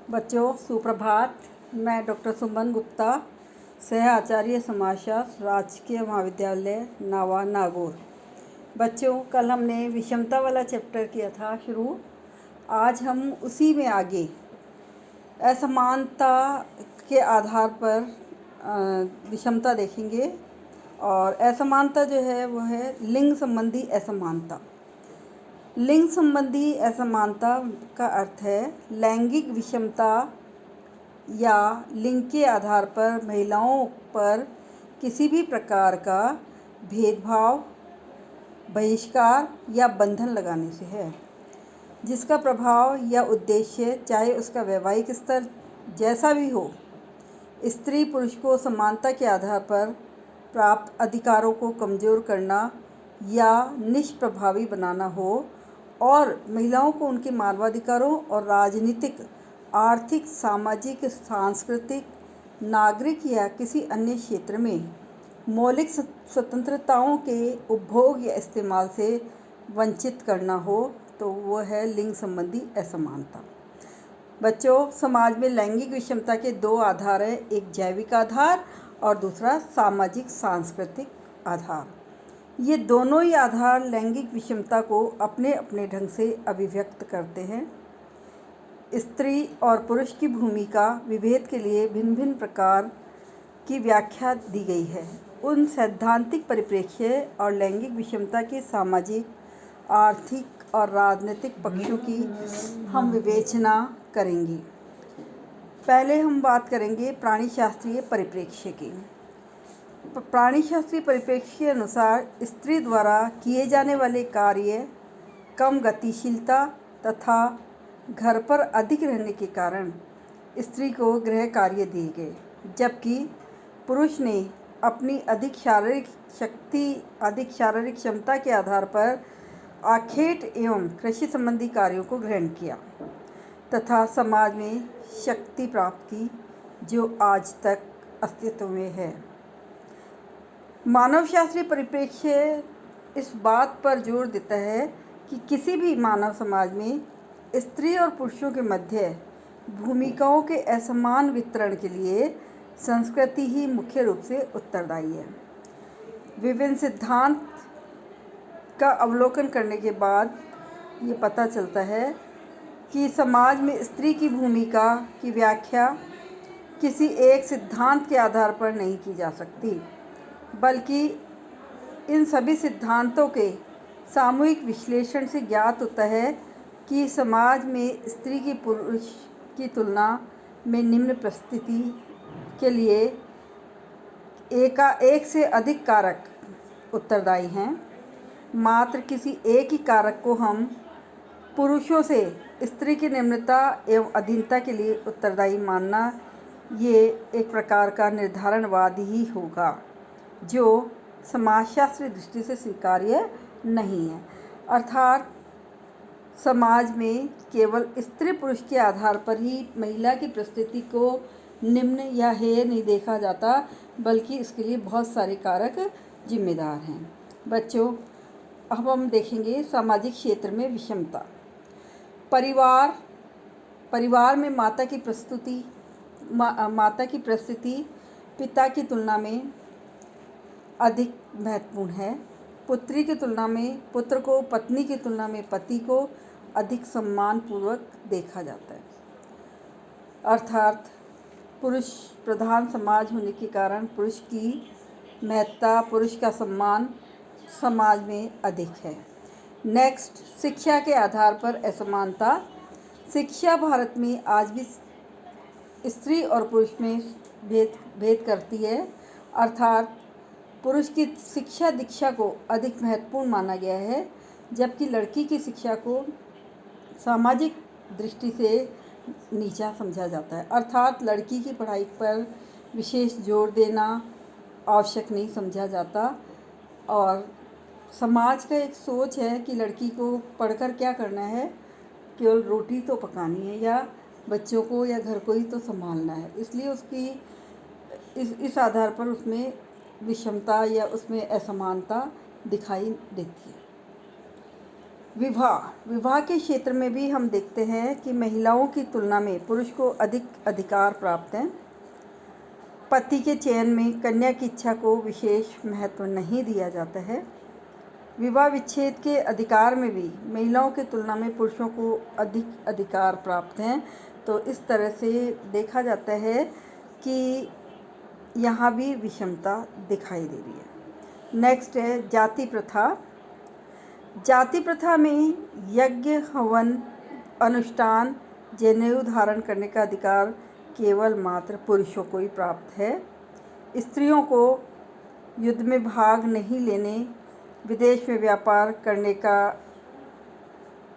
बच्चों सुप्रभात। मैं डॉक्टर सुमन गुप्ता, सह आचार्य समाजशास्त्र, राजकीय महाविद्यालय नावा नागौर। बच्चों, कल हमने विषमता वाला चैप्टर किया था शुरू। आज हम उसी में आगे असमानता के आधार पर विषमता देखेंगे। और असमानता जो है वो है लिंग संबंधी असमानता। लिंग संबंधी असमानता का अर्थ है लैंगिक विषमता या लिंग के आधार पर महिलाओं पर किसी भी प्रकार का भेदभाव, बहिष्कार या बंधन लगाने से है, जिसका प्रभाव या उद्देश्य चाहे उसका वैवाहिक स्तर जैसा भी हो, स्त्री पुरुष को समानता के आधार पर प्राप्त अधिकारों को कमज़ोर करना या निष्प्रभावी बनाना हो, और महिलाओं को उनके मानवाधिकारों और राजनीतिक, आर्थिक, सामाजिक, सांस्कृतिक, नागरिक या किसी अन्य क्षेत्र में मौलिक स्वतंत्रताओं के उपभोग या इस्तेमाल से वंचित करना हो, तो वो है लिंग संबंधी असमानता। बच्चों, समाज में लैंगिक विषमता के दो आधार हैं, एक जैविक आधार और दूसरा सामाजिक सांस्कृतिक आधार। ये दोनों ही आधार लैंगिक विषमता को अपने अपने ढंग से अभिव्यक्त करते हैं। स्त्री और पुरुष की भूमिका विभेद के लिए भिन्न भिन्न प्रकार की व्याख्या दी गई है। उन सैद्धांतिक परिप्रेक्ष्य और लैंगिक विषमता के सामाजिक, आर्थिक और राजनीतिक पक्षों की हम विवेचना करेंगे। पहले हम बात करेंगे प्राणीशास्त्रीय परिप्रेक्ष्य की। प्राणीशास्त्रीय परिप्रेक्ष्य के अनुसार स्त्री द्वारा किए जाने वाले कार्य कम गतिशीलता तथा घर पर अधिक रहने के कारण स्त्री को गृह कार्य दिए गए, जबकि पुरुष ने अपनी अधिक शारीरिक शक्ति, अधिक शारीरिक क्षमता के आधार पर आखेट एवं कृषि संबंधी कार्यों को ग्रहण किया तथा समाज में शक्ति प्राप्त की, जो आज तक अस्तित्व में है। मानवशास्त्रीय परिप्रेक्ष्य इस बात पर जोर देता है कि किसी भी मानव समाज में स्त्री और पुरुषों के मध्य भूमिकाओं के असमान वितरण के लिए संस्कृति ही मुख्य रूप से उत्तरदायी है। विभिन्न सिद्धांत का अवलोकन करने के बाद ये पता चलता है कि समाज में स्त्री की भूमिका की व्याख्या किसी एक सिद्धांत के आधार पर नहीं की जा सकती, बल्कि इन सभी सिद्धांतों के सामूहिक विश्लेषण से ज्ञात होता है कि समाज में स्त्री की पुरुष की तुलना में निम्न परिस्थिति के लिए एक से अधिक कारक उत्तरदायी हैं। मात्र किसी एक ही कारक को हम पुरुषों से स्त्री की निम्नता एवं अधीनता के लिए उत्तरदायी मानना, ये एक प्रकार का निर्धारणवाद ही होगा, जो समाजशास्त्रीय दृष्टि से स्वीकार्य नहीं है। अर्थात समाज में केवल स्त्री पुरुष के आधार पर ही महिला की परिस्थिति को निम्न या हेय नहीं देखा जाता, बल्कि इसके लिए बहुत सारे कारक जिम्मेदार हैं। बच्चों, अब हम देखेंगे सामाजिक क्षेत्र में विषमता। परिवार में माता की प्रस्तुति पिता की तुलना में अधिक महत्वपूर्ण है। पुत्री की तुलना में पुत्र को, पत्नी की तुलना में पति को अधिक सम्मानपूर्वक देखा जाता है। अर्थात पुरुष प्रधान समाज होने के कारण पुरुष की महत्ता, पुरुष का सम्मान समाज में अधिक है। नेक्स्ट, शिक्षा के आधार पर असमानता। शिक्षा भारत में आज भी स्त्री और पुरुष में भेद करती है। अर्थात पुरुष की शिक्षा दीक्षा को अधिक महत्वपूर्ण माना गया है, जबकि लड़की की शिक्षा को सामाजिक दृष्टि से नीचा समझा जाता है। अर्थात लड़की की पढ़ाई पर विशेष जोर देना आवश्यक नहीं समझा जाता, और समाज का एक सोच है कि लड़की को पढ़कर क्या करना है, केवल रोटी तो पकानी है या बच्चों को या घर को ही तो संभालना है। इसलिए उसकी इस आधार पर उसमें विषमता या उसमें असमानता दिखाई देती है। विवाह के क्षेत्र में भी हम देखते हैं कि महिलाओं की तुलना में पुरुष को अधिक अधिकार प्राप्त हैं। पति के चयन में कन्या की इच्छा को विशेष महत्व नहीं दिया जाता है। विवाह विच्छेद के अधिकार में भी महिलाओं की तुलना में पुरुषों को अधिक अधिकार प्राप्त हैं। तो इस तरह से देखा जाता है कि यहाँ भी विषमता दिखाई दे रही है। नेक्स्ट है जाति प्रथा। जाति प्रथा में यज्ञ, हवन, अनुष्ठान, जनेऊ धारण करने का अधिकार केवल मात्र पुरुषों को ही प्राप्त है। स्त्रियों को युद्ध में भाग नहीं लेने, विदेश में व्यापार करने का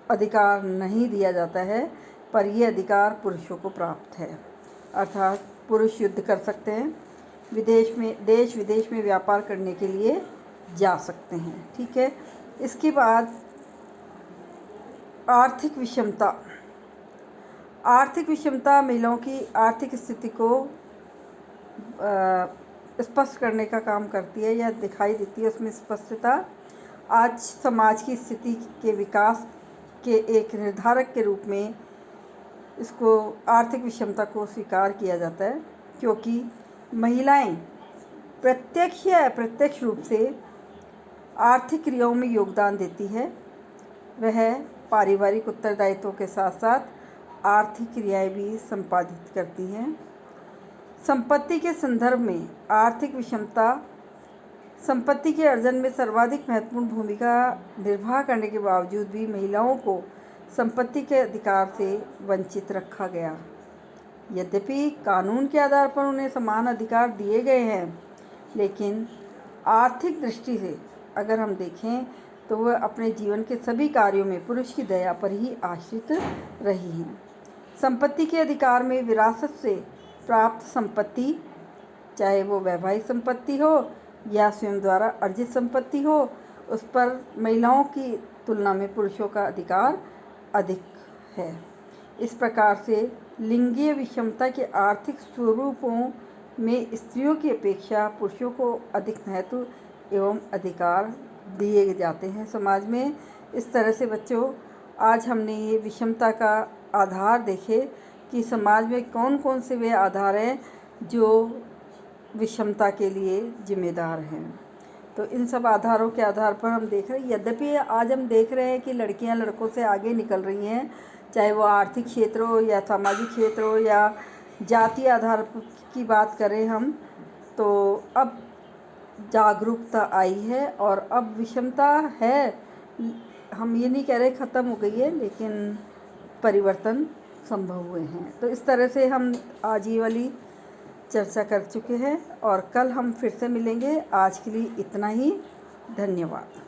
अधिकार नहीं दिया जाता है, पर यह अधिकार पुरुषों को प्राप्त है। अर्थात पुरुष युद्ध कर सकते हैं, देश विदेश में व्यापार करने के लिए जा सकते हैं। ठीक है। इसके बाद आर्थिक विषमता। आर्थिक विषमता महिलाओं की आर्थिक स्थिति को स्पष्ट करने का काम करती है या दिखाई देती है उसमें स्पष्टता। आज समाज की स्थिति के विकास के एक निर्धारक के रूप में इसको आर्थिक विषमता को स्वीकार किया जाता है, क्योंकि महिलाएं प्रत्यक्ष या अप्रत्यक्ष रूप से आर्थिक क्रियाओं में योगदान देती है। वह पारिवारिक उत्तरदायित्वों के साथ साथ आर्थिक क्रियाएं भी संपादित करती हैं। संपत्ति के संदर्भ में आर्थिक विषमता संपत्ति के अर्जन में सर्वाधिक महत्वपूर्ण भूमिका निर्वाह करने के बावजूद भी महिलाओं को संपत्ति के अधिकार से वंचित रखा गया। यद्यपि कानून के आधार पर उन्हें समान अधिकार दिए गए हैं, लेकिन आर्थिक दृष्टि से अगर हम देखें तो वह अपने जीवन के सभी कार्यों में पुरुष की दया पर ही आश्रित रही हैं। संपत्ति के अधिकार में विरासत से प्राप्त संपत्ति, चाहे वो वैवाहिक संपत्ति हो या स्वयं द्वारा अर्जित संपत्ति हो, उस पर महिलाओं की तुलना में पुरुषों का अधिकार अधिक है। इस प्रकार से लिंगीय विषमता के आर्थिक स्वरूपों में स्त्रियों की अपेक्षा पुरुषों को अधिक महत्व एवं अधिकार दिए जाते हैं समाज में। इस तरह से बच्चों, आज हमने ये विषमता का आधार देखे कि समाज में कौन कौन से वे आधार हैं जो विषमता के लिए जिम्मेदार हैं। तो इन सब आधारों के आधार पर हम देख रहे हैं। यद्यपि आज हम देख रहे हैं कि लड़कियां लड़कों से आगे निकल रही हैं, चाहे वो आर्थिक क्षेत्र हो या सामाजिक क्षेत्र हो या जातीय आधार की बात करें हम, तो अब जागरूकता आई है और अब विषमता है। हम ये नहीं कह रहे ख़त्म हो गई है, लेकिन परिवर्तन संभव हुए हैं। तो इस तरह से हम आज ये वाली चर्चा कर चुके हैं और कल हम फिर से मिलेंगे। आज के लिए इतना ही। धन्यवाद।